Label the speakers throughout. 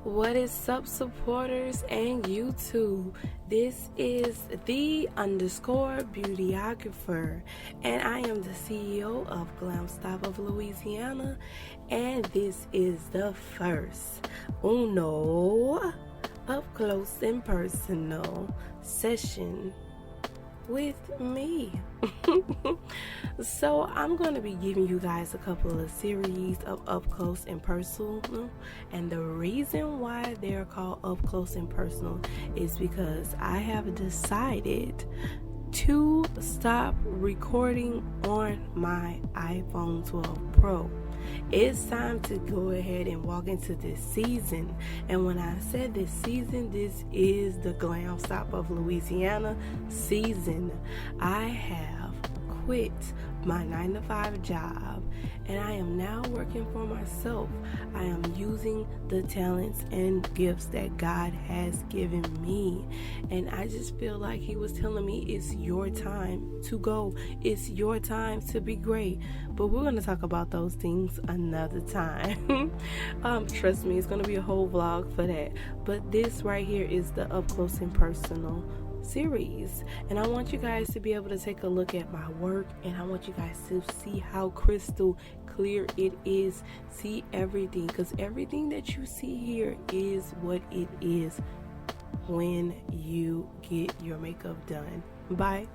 Speaker 1: What is up, supporters and YouTube? This is the _beautyographer, and I am the CEO of Glam Stop of Louisiana, and this is the first uno up close and personal session with me. So I'm going to be giving you guys a couple of series of up close and personal, and the reason why they're called up close and personal is because I have decided to stop recording on my iPhone 12 Pro. It's time to go ahead and walk into this season. And when I said this season, this is the Glam Stop of Louisiana season. I have quit my 9-to-5 job and I am now working for myself. I am using the talents and gifts that God has given me, and I just feel like He was telling me it's your time to go, it's your time to be great. But we're going to talk about those things another time. Trust me, it's going to be a whole vlog for that. But this right here is the up close and personal series, and I want you guys to be able to take a look at my work, and I want you guys to see how crystal clear it is. See everything, because everything that you see here is what it is when you get your makeup done by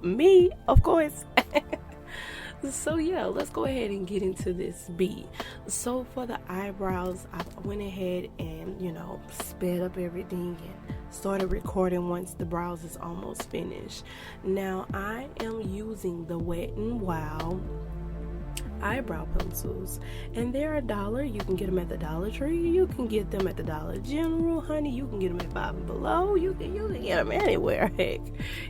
Speaker 1: me, of course. So yeah, let's go ahead and get into this beat. So for the eyebrows, I went ahead and sped up everything and started recording once the brows is almost finished. Now I am using the Wet n Wild eyebrow pencils, and they're $1. You can get them at the Dollar Tree, you can get them at the Dollar General, honey. You can get them at Five and Below. You can get them anywhere. Heck,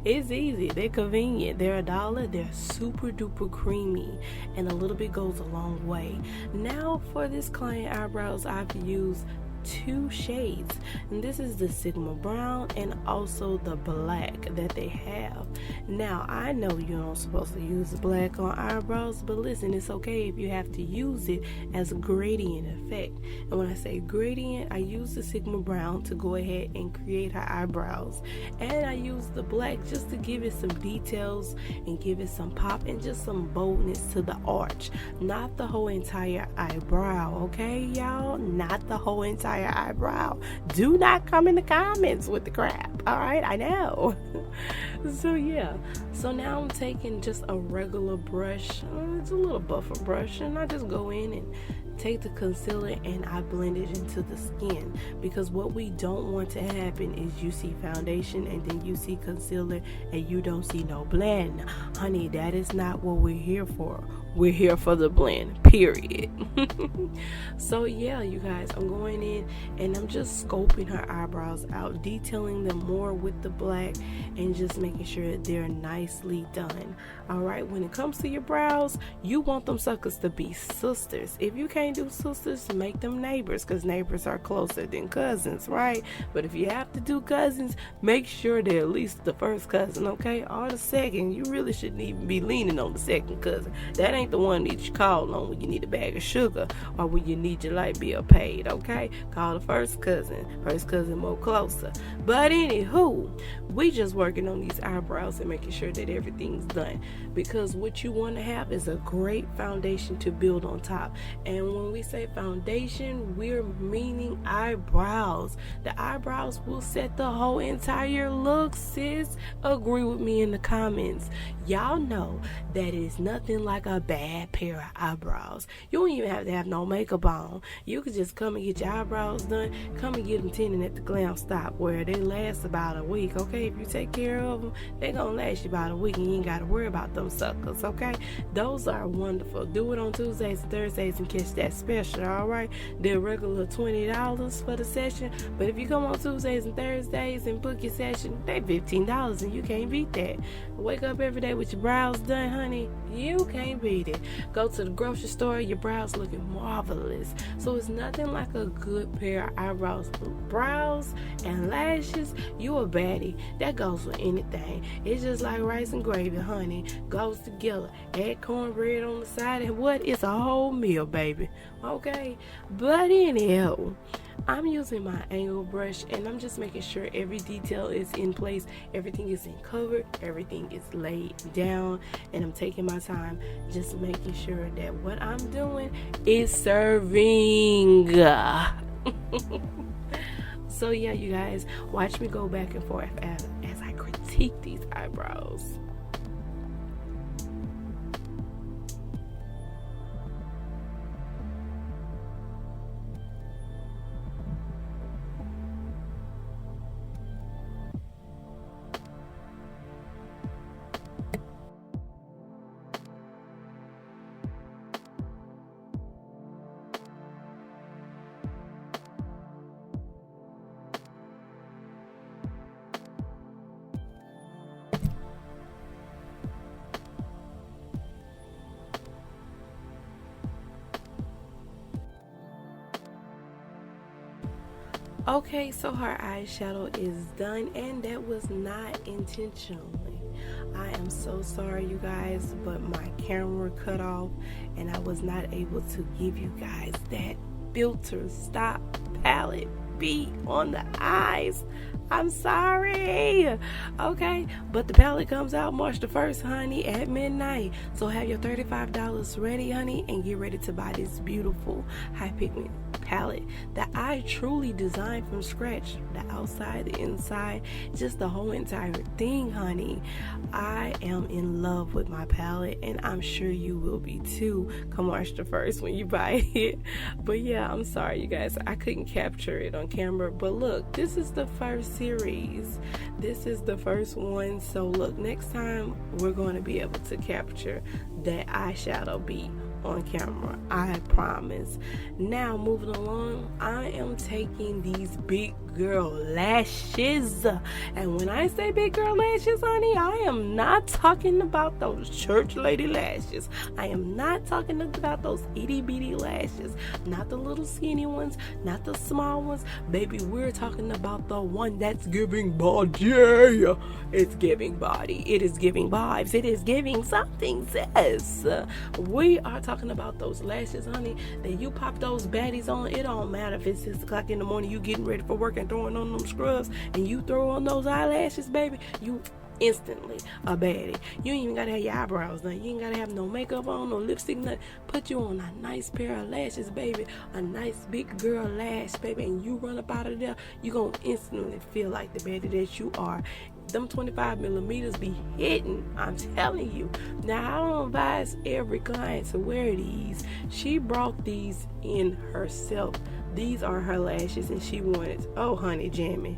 Speaker 1: it's easy, they're convenient, they're $1. They're super duper creamy, and a little bit goes a long way. Now for this client eyebrows, I've used two shades, and this is the Sigma Brown and also the black that they have. Now I know you're not supposed to use black on eyebrows, but listen, it's okay if you have to use it as a gradient effect. And when I say gradient, I use the Sigma Brown to go ahead and create her eyebrows, and I use the black just to give it some details and give it some pop and just some boldness to the arch, not the whole entire eyebrow. Okay, y'all, not the whole entire eyebrow. Do not come in the comments with the crap. All right, I know. So yeah, so now I'm taking just a regular brush, it's a little buffer brush, and I just go in and take the concealer and I blend it into the skin, because what we don't want to happen is you see foundation and then you see concealer and you don't see no blend. Honey, that is not what we're here for. We're here for the blend, period. So yeah, you guys, I'm going in and I'm just scoping her eyebrows out, detailing them more with the black and just making sure they're nicely done. All right, when it comes to your brows, you want them suckers to be sisters. If you can't do sisters, make them neighbors, because neighbors are closer than cousins, right? But if you have to do cousins, make sure they're at least the first cousin, okay? Or the second. You really shouldn't even be leaning on the second cousin. That ain't the one that you call on when you need a bag of sugar or when you need your light bill paid, okay? Call the first cousin. First cousin more closer. But anywho, we just working on these eyebrows and making sure that everything's done, because what you want to have is a great foundation to build on top. And when we say foundation, we're meaning eyebrows. The eyebrows will set the whole entire look, sis. Agree with me in the comments. Y'all know that it's nothing like a bad pair of eyebrows. You don't even have to have no makeup on. You could just come and get your eyebrows done. Come and get them tinted at the Glam Stop, where they last about a week, okay? If you take care of them, they're gonna last you about a week, and you ain't gotta worry about them suckers, okay? Those are wonderful. Do it on Tuesdays and Thursdays and catch that special, all right? They're regular $20 for the session, but if you come on Tuesdays and Thursdays and book your session, they $15, and you can't beat that. Wake up every day with your brows done, honey. You can't beat it. Go to the grocery store, your brows looking marvelous. So it's nothing like a good pair of eyebrows. Brows and lashes, you a baddie. That goes for anything. It's just like rice and gravy, honey. Goes together. Add cornbread on the side, and what? It's a whole meal, baby. Okay? But anyhow, I'm using my angle brush and I'm just making sure every detail is in place, everything is in cover, everything is laid down, and I'm taking my time just making sure that what I'm doing is serving. So yeah, you guys, watch me go back and forth as I critique these eyebrows. Okay, so her eyeshadow is done, and that was not intentionally. I am so sorry, you guys, but my camera cut off and I was not able to give you guys that filter stop palette beat on the eyes. I'm sorry. Okay, but the palette comes out March the 1st, honey, at midnight. So have your $35 ready, honey, and get ready to buy this beautiful high pigment palette that I truly designed from scratch. The outside, the inside, just the whole entire thing, honey. I am in love with my palette, and I'm sure you will be too come March the 1st when you buy it. But yeah, I'm sorry, you guys, I couldn't capture it on camera. But look, this is the first series. This is the first one. So look, next time we're going to be able to capture that eyeshadow beat on camera, I promise. Now moving along, I am taking these big girl lashes, and when I say big girl lashes, honey, I am not talking about those church lady lashes. I am not talking about those itty bitty lashes, not the little skinny ones, not the small ones, baby. We're talking about the one that's giving body. It's giving body, it is giving vibes, it is giving something, sis. We are talking about those lashes, honey, that you pop those baddies on. It don't matter if it's 6 o'clock in the morning, you getting ready for work and throwing on them scrubs, and you throw on those eyelashes, baby, you instantly a baddie. You ain't even gotta have your eyebrows done, you ain't gotta have no makeup on, no lipstick, nothing. Put you on a nice pair of lashes, baby, a nice big girl lash, baby, and you run up out of there, you gonna instantly feel like the baddie that you are. Them 25 millimeters be hitting, I'm telling you. Now, I don't advise every client to wear these. She brought these in herself. These are her lashes, and she wanted, oh, honey jammy.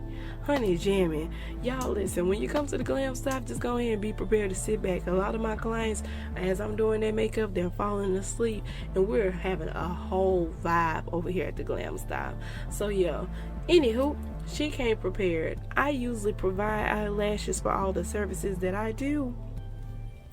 Speaker 1: Y'all listen, when you come to the Glam Stop, just go ahead and be prepared to sit back. A lot of my clients, as I'm doing their makeup, they're falling asleep, and we're having a whole vibe over here at the Glam Stop. So yeah, anywho, she came prepared. I usually provide eyelashes for all the services that I do,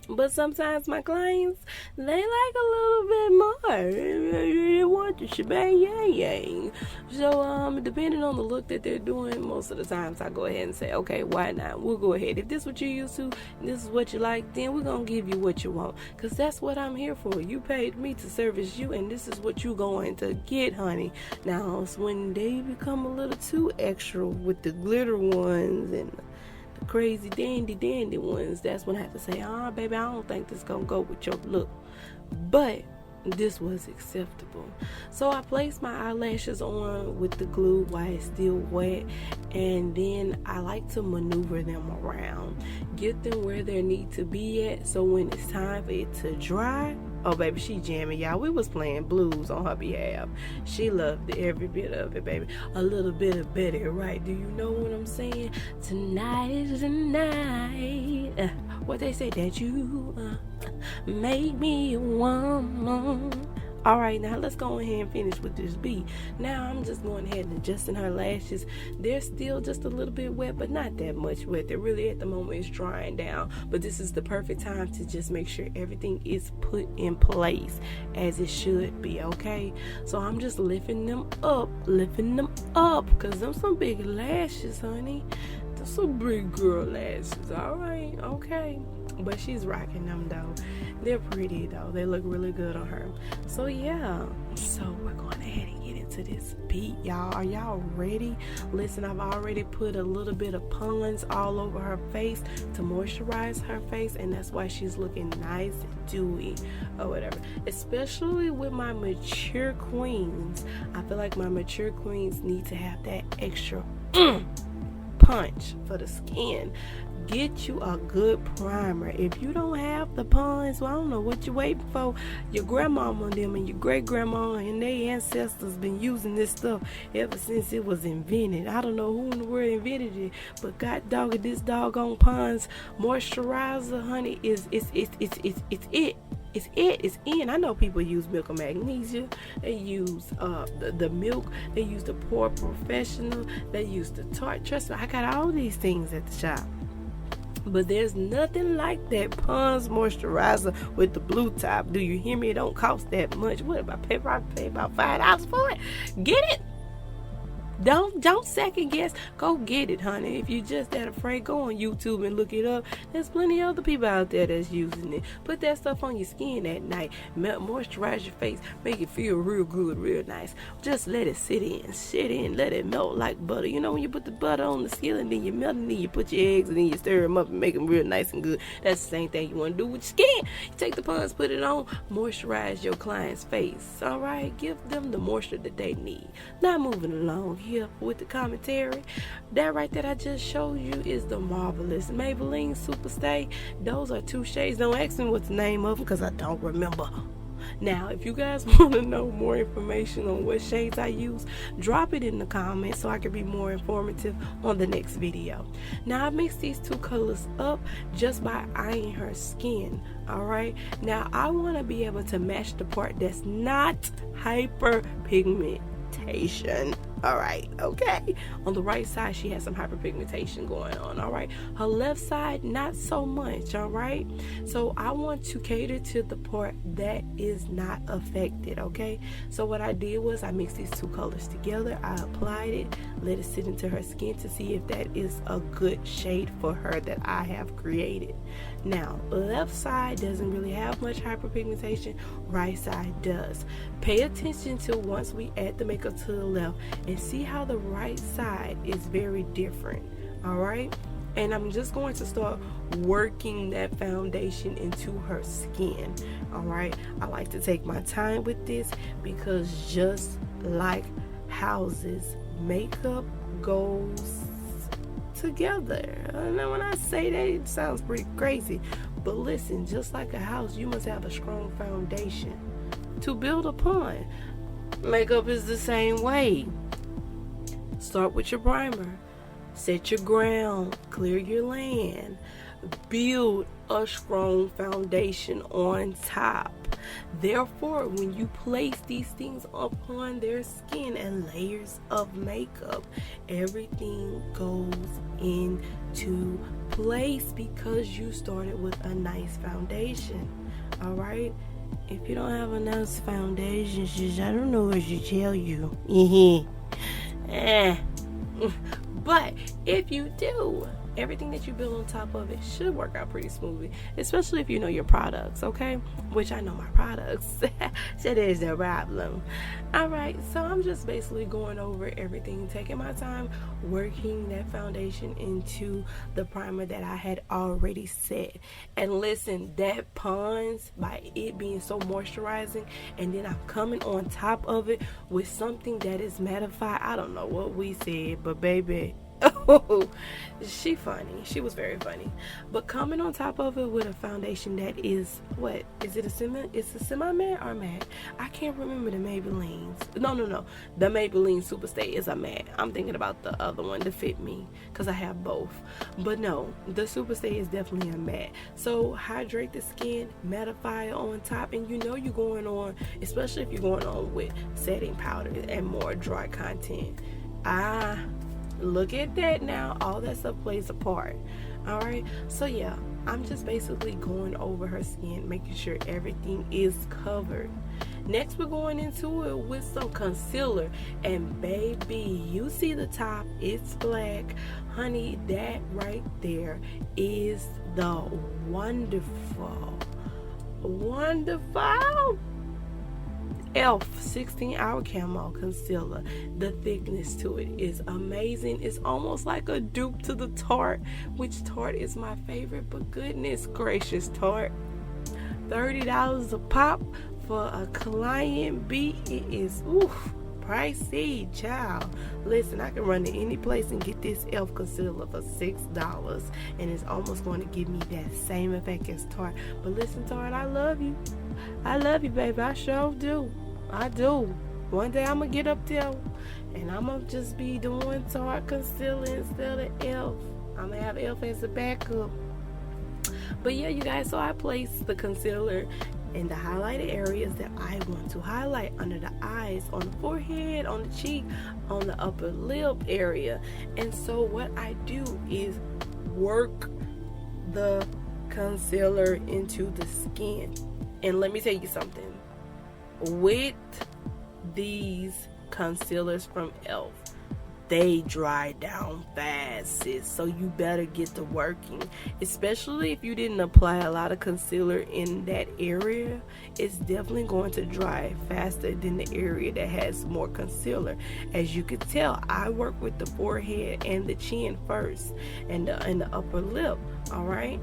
Speaker 1: but sometimes my clients, they like a little bit more. They want the shebang yang. So depending on the look that they're doing, most of the times I go ahead and say, okay, why not? We'll go ahead. If this is what you're used to, this is what you like, then we're gonna give you what you want, because that's what I'm here for. You paid me to service you, and this is what you're going to get, honey. Now, it's when they become a little too extra with the glitter ones and crazy dandy ones, that's when I have to say, baby, I don't think this gonna go with your look. But this was acceptable. So I placed my eyelashes on with the glue while it's still wet, and then I like to maneuver them around, get them where they need to be at, so when it's time for it to dry, oh baby, she jamming, y'all. We was playing blues on her behalf. She loved every bit of it, baby. A little bit of Betty, right? Do you know what I'm saying? Tonight is the night. What they say, that you make me want. All right, now let's go ahead and finish with this beat. Now I'm just going ahead and adjusting her lashes. They're still just a little bit wet, but not that much wet. They're really, at the moment, it's drying down. But this is the perfect time to just make sure everything is put in place as it should be, okay? So I'm just lifting them up, because them some big lashes, honey. Them some big girl lashes, all right, okay. But she's rocking them though. They're pretty though. They look really good on her. So yeah, so we're going ahead and get into to this beat, y'all. Are y'all ready? Listen, I've already put a little bit of Pond's all over her face to moisturize her face, and that's why she's looking nice and dewy or whatever. Especially with my mature queens, I feel like my mature queens need to have that extra punch for the skin. Get you a good primer. If you don't have the Pond's, well, I don't know what you're waiting for. Your grandmama and them and your great grandma and their ancestors been using this stuff ever since it was invented. I don't know who in the world invented it, but god dog it, this doggone Pond's moisturizer, honey, it's it. It's in. I know people use milk of magnesia. They use the milk. They use the Pore Professional. They use the Tarte. Trust me, I got all these things at the shop. But there's nothing like that Pond's moisturizer with the blue top. Do you hear me? It don't cost that much. What, if I pay about $5 for it? Get it. Don't second guess. Go get it, honey. If you're just that afraid, go on YouTube and look it up. There's plenty of other people out there that's using it. Put that stuff on your skin at night. Moisturize your face. Make it feel real good, real nice. Just let it sit in. Let it melt like butter. You know when you put the butter on the skin and then you melt it, and then you put your eggs and then you stir them up and make them real nice and good. That's the same thing you want to do with your skin. You take the Pond's, put it on, moisturize your client's face. All right? Give them the moisture that they need. Now moving along here with the commentary. That right that I just showed you is the marvelous Maybelline Super Stay. Those are 2 shades. Don't ask me what the name of them because I don't remember. Now, if you guys want to know more information on what shades I use, drop it in the comments so I can be more informative on the next video. Now, I mixed these 2 colors up just by eyeing her skin. Alright, now I want to be able to match the part that's not hyperpigmentation. Alright, okay. On the right side, she has some hyperpigmentation going on. Alright, her left side, not so much. Alright, so I want to cater to the part that is not affected. Okay, so what I did was I mixed these 2 colors together. I applied it, let it sit into her skin to see if that is a good shade for her that I have created. Now, left side doesn't really have much hyperpigmentation, right side does. Pay attention to once we add the makeup to the left and see how the right side is very different. Alright, and I'm just going to start working that foundation into her skin. Alright, I like to take my time with this because just like houses, makeup goes together. I know when I say that it sounds pretty crazy, but listen, just like a house, you must have a strong foundation to build upon. Makeup is the same way. Start with your primer, set your ground, clear your land, build a strong foundation on top. Therefore, when you place these things upon their skin and layers of makeup, everything goes into place because you started with a nice foundation. Alright? If you don't have a nice foundation, I don't know what to tell you. But if you do, everything that you build on top of it should work out pretty smoothly, especially if you know your products, okay? Which I know my products, so there's no problem. Alright, so I'm just basically going over everything, taking my time, working that foundation into the primer that I had already set. And listen, that Pond's, by it being so moisturizing, and then I'm coming on top of it with something that is mattified. I don't know what we said, but baby, oh, she funny. She was very funny. But coming on top of it with a foundation that is, what is it, it's a semi-matte or matte? I can't remember the Maybelline's. No, the Maybelline Super Stay is a matte. I'm thinking about the other one to fit me because I have both. But no, the Super Stay is definitely a matte. So hydrate the skin, mattify it on top, and you know you're going on, especially if you're going on with setting powder and more dry content. Look at that now. All that stuff plays a part. Alright, so yeah, I'm just basically going over her skin, making sure everything is covered. Next, we're going into it with some concealer. And baby, you see the top, it's black. Honey, that right there is the wonderful elf 16-hour camo concealer. The thickness to it is amazing. It's almost like a dupe to the Tarte, which Tarte is my favorite, but goodness gracious, Tarte, $30 a pop for a client B. It is pricey, child. Listen, I can run to any place and get this elf concealer for $6, and it's almost going to give me that same effect as Tarte. But listen, Tarte, I love you. I love you, baby. I sure do. I do. One day I'm gonna get up there and I'm gonna just be doing Tarte concealer instead of elf. I'm gonna have elf as a backup. But yeah, you guys, so I placed the concealer in the highlighted areas that I want to highlight: under the eyes, on the forehead, on the cheek, on the upper lip area. And so what I do is work the concealer into the skin. And let me tell you something, with these concealers from e.l.f., they dry down fast, sis. So you better get to working, especially if you didn't apply a lot of concealer in that area. It's definitely going to dry faster than the area that has more concealer. As you can tell, I work with the forehead and the chin first, and the upper lip, all right?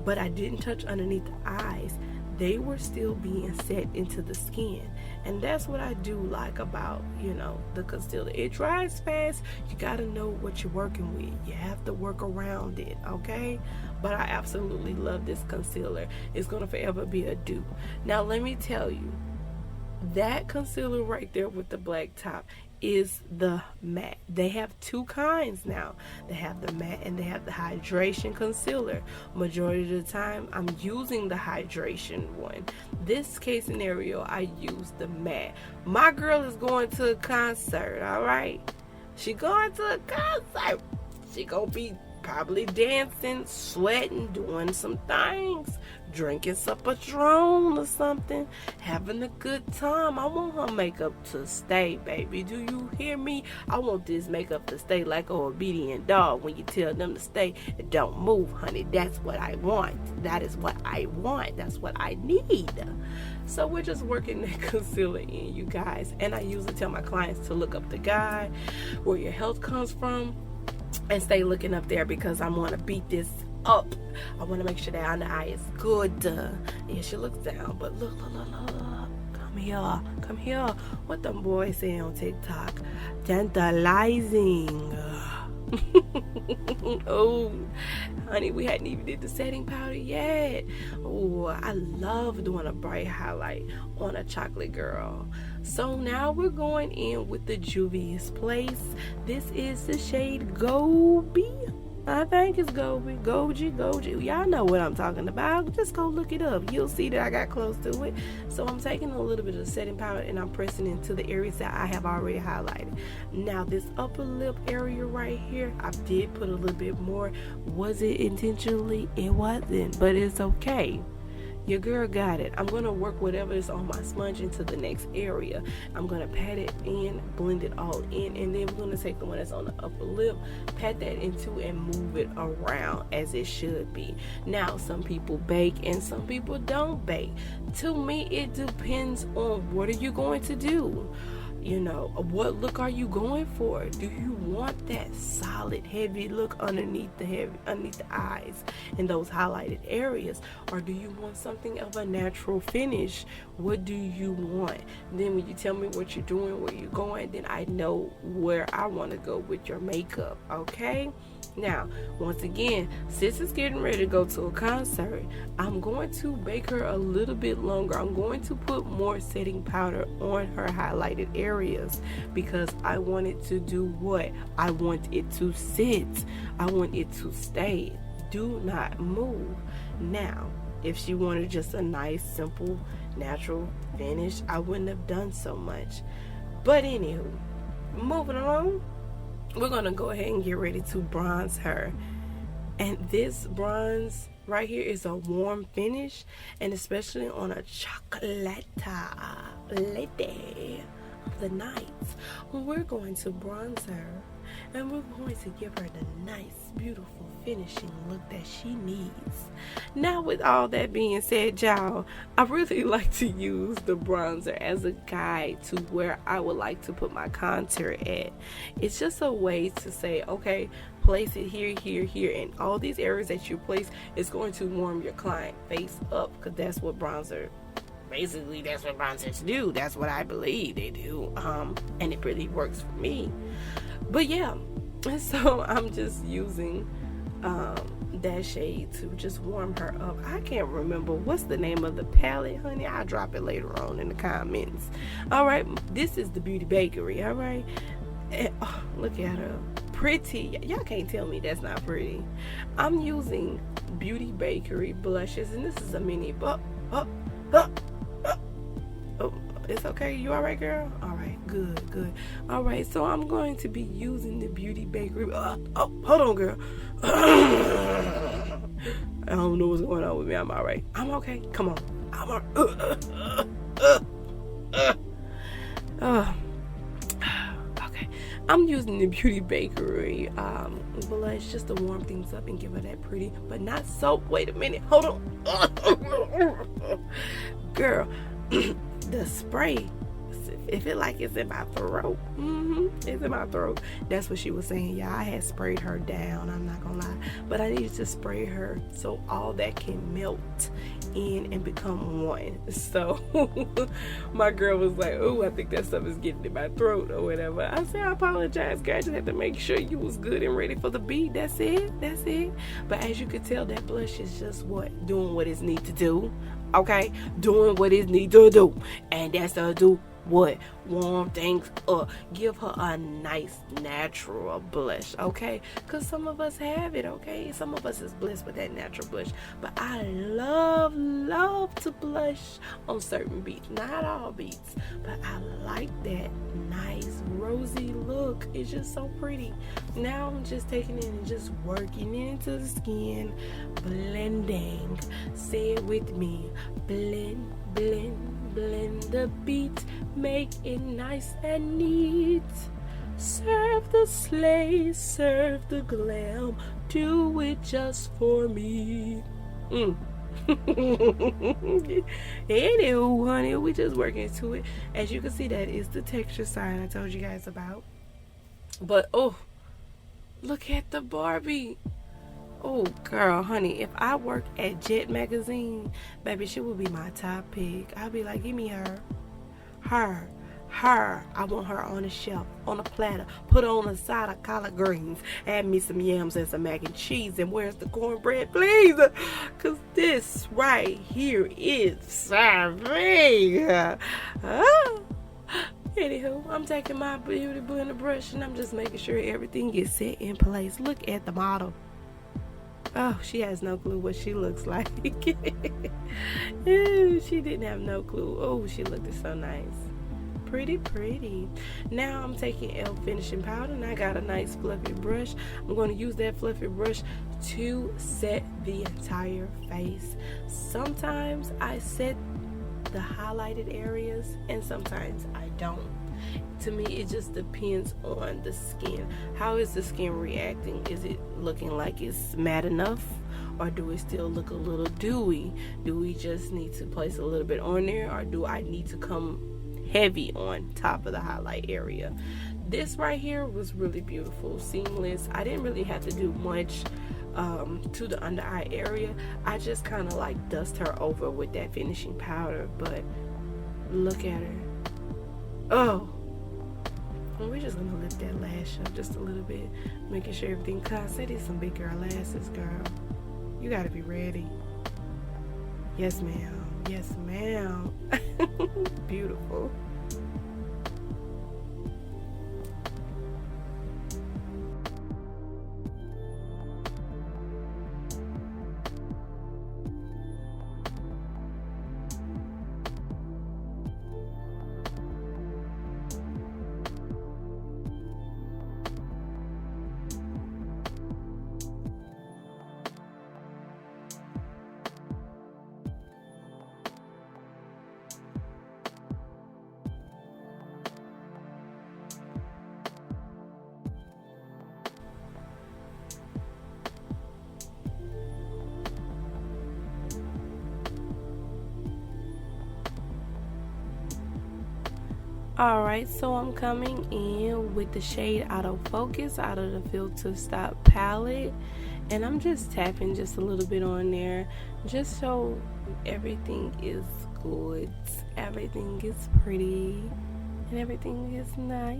Speaker 1: But I didn't touch underneath the eyes. They were still being set into the skin. And that's what I do like about, you know, the concealer. It dries fast. You gotta know what you're working with. You have to work around it, okay? But I absolutely love this concealer. It's gonna forever be a dupe. Now let me tell you, that concealer right there with the black top is the matte. They have two kinds now. They have the matte and they have the hydration concealer. Majority of the time I'm using the hydration one. This case scenario, I use the matte. My girl is going to a concert, all right? She going to a concert. She gonna be probably dancing, sweating, doing some things, drinking some Patron or something, having a good time. I want her makeup to stay, baby. Do you hear me? I want this makeup to stay like an obedient dog. When you tell them to stay, it don't move, honey. That's what I want. That is what I want. That's what I need. So we're just working that concealer in, you guys. And I usually tell my clients to look up the guide, where your health comes from, and stay looking up there, because I want to beat this up. I want to make sure that under eye is good. Yeah, she looks down, but look. Come here. What them boys say on TikTok? Tantalizing. Oh, honey, we hadn't even did the setting powder yet. Oh, I love doing a bright highlight on a chocolate girl. So now we're going in with the Juvia's Place. This is the shade Gobi. I think it's Goji. Y'all know what I'm talking about. Just go look it up. You'll see that I got close to it. So I'm taking a little bit of setting powder and I'm pressing into the areas that I have already highlighted. Now this upper lip area right here, I did put a little bit more. Was it intentionally? It wasn't, but it's okay. Your girl got it. I'm going to work whatever is on my sponge into the next area. I'm going to pat it in, blend it all in, and then we're going to take the one that's on the upper lip, pat that into, and move it around as it should be. Now, some people bake and some people don't bake. To me, it depends on what are you going to do. You know, what look are you going for? Do you want that solid, heavy look underneath the eyes and those highlighted areas, or do you want something of a natural finish? What do you want? Then when you tell me what you're doing, where you're going, then I know where I want to go with your makeup. Okay. Now, once again, sis is getting ready to go to a concert. I'm going to bake her a little bit longer. I'm going to put more setting powder on her highlighted areas because I want it to do what? I want it to sit. I want it to stay. Do not move. Now, if she wanted just a nice, simple, natural finish, I wouldn't have done so much. But anywho, moving along. We're going to go ahead and get ready to bronze her. And this bronze right here is a warm finish, and especially on a chocolate lady. of the night, we're going to bronze her, and we're going to give her the nice, beautiful finishing look that she needs. Now, with all that being said, y'all, I really like to use the bronzer as a guide to where I would like to put my contour at. It's just a way to say, okay, place it here, here, here, and all these areas that you place is going to warm your client face up, because that's what bronzer, basically that's what bronzers do. That's what I believe they do, and it really works for me. But yeah, so I'm just using that shade to just warm her up. I can't remember what's the name of the palette, honey. I'll drop it later on in the comments. All right, this is the Beauty Bakery. All right, and, oh, look at her, pretty. Y'all can't tell me that's not pretty. I'm using Beauty Bakery blushes, and this is a mini. Oh, it's okay. You all right, girl? All right, good. All right, so I'm going to be using the Beauty Bakery. Oh, hold on, girl. I don't know what's going on with me. I'm all right. I'm okay. Come on. I'm all right. Okay. I'm using the Beauty Bakery blush just to warm things up and give her that pretty, but not soap. Wait a minute. Hold on. Girl. The spray, if it like it's in my throat, it's in my throat. That's what she was saying, y'all. I had sprayed her down, I'm not gonna lie, but I needed to spray her so all that can melt in and become one. So my girl was like, oh, I think that stuff is getting in my throat or whatever. I said, I apologize, girl. I just had to make sure you was good and ready for the beat. That's it. But as you could tell, that blush is just doing what it needs to do. Okay, doing what it needs to do, and that's to do what? Warm things up. Give her a nice natural blush, okay? Because some of us have it, okay? Some of us is blessed with that natural blush. But I love to blush on certain beats. Not all beats, but I like that nice rosy look. It's just so pretty. Now I'm just taking it and just working it into the skin. Blending. Say it with me. Blend, blend. Blend the beat, make it nice and neat. Serve the slay, serve the glam, do it just for me. Anywho, honey, we just working into it. As you can see, that is the texture side I told you guys about. But oh, look at the Barbie. Oh, girl, honey, if I worked at Jet Magazine, baby, she would be my top pick. I'd be like, give me her. I want her on a shelf, on a platter, put her on a side of collard greens, add me some yams and some mac and cheese, and where's the cornbread, please? Because this right here is serving. Anywho, I'm taking my beauty blender brush, and I'm just making sure everything gets set in place. Look at the model. Oh, she has no clue what she looks like. Ew, she didn't have no clue. Oh, she looked so nice. Pretty. Now I'm taking L finishing powder, and I got a nice fluffy brush. I'm going to use that fluffy brush to set the entire face. Sometimes I set the highlighted areas, and sometimes I don't. To me, it just depends on the skin. How is the skin reacting? Is it looking like it's matte enough, or do it still look a little dewy? Do we just need to place a little bit on there, or do I need to come heavy on top of the highlight area? This right here was really beautiful, seamless. I didn't really have to do much to the under eye area. I just kind of like dust her over with that finishing powder, but look at her. Oh, and we're just gonna lift that lash up just a little bit, making sure everything cuts. That is some big girl lashes, girl. You gotta be ready. Yes, ma'am. Yes, ma'am. Beautiful. Alright, so I'm coming in with the shade Out of Focus out of the Filter Stop palette, and I'm just tapping just a little bit on there just so everything is good, everything is pretty, and everything is nice.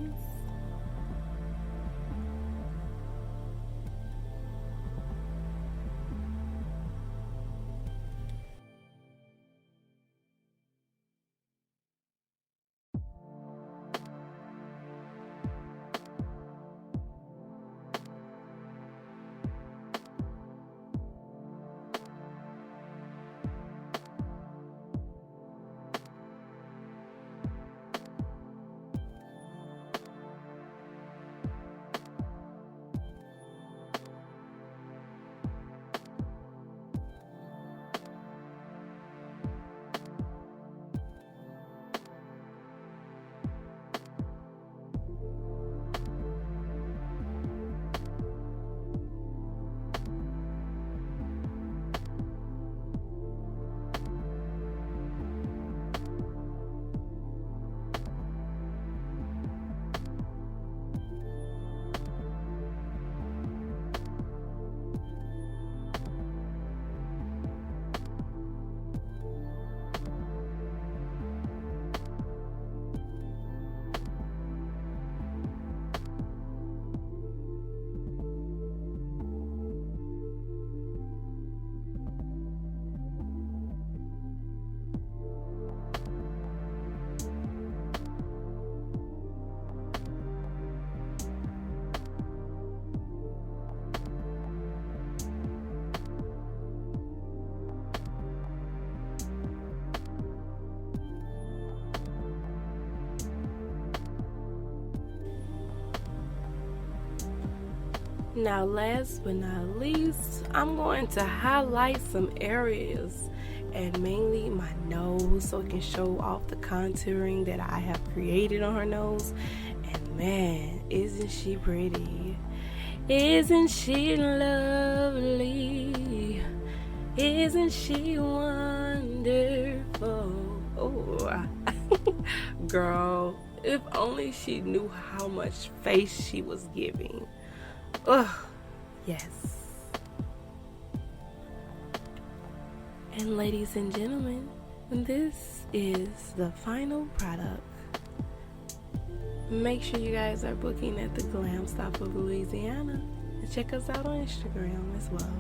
Speaker 1: Now last but not least, I'm going to highlight some areas, and mainly my nose, so it can show off the contouring that I have created on her nose. And man, isn't she pretty? Isn't she lovely? Isn't she wonderful? Oh, girl, if only she knew how much face she was giving. Ugh, yes. And ladies and gentlemen, this is the final product. Make sure you guys are booking at the Glam Stop of Louisiana, and check us out on Instagram as well.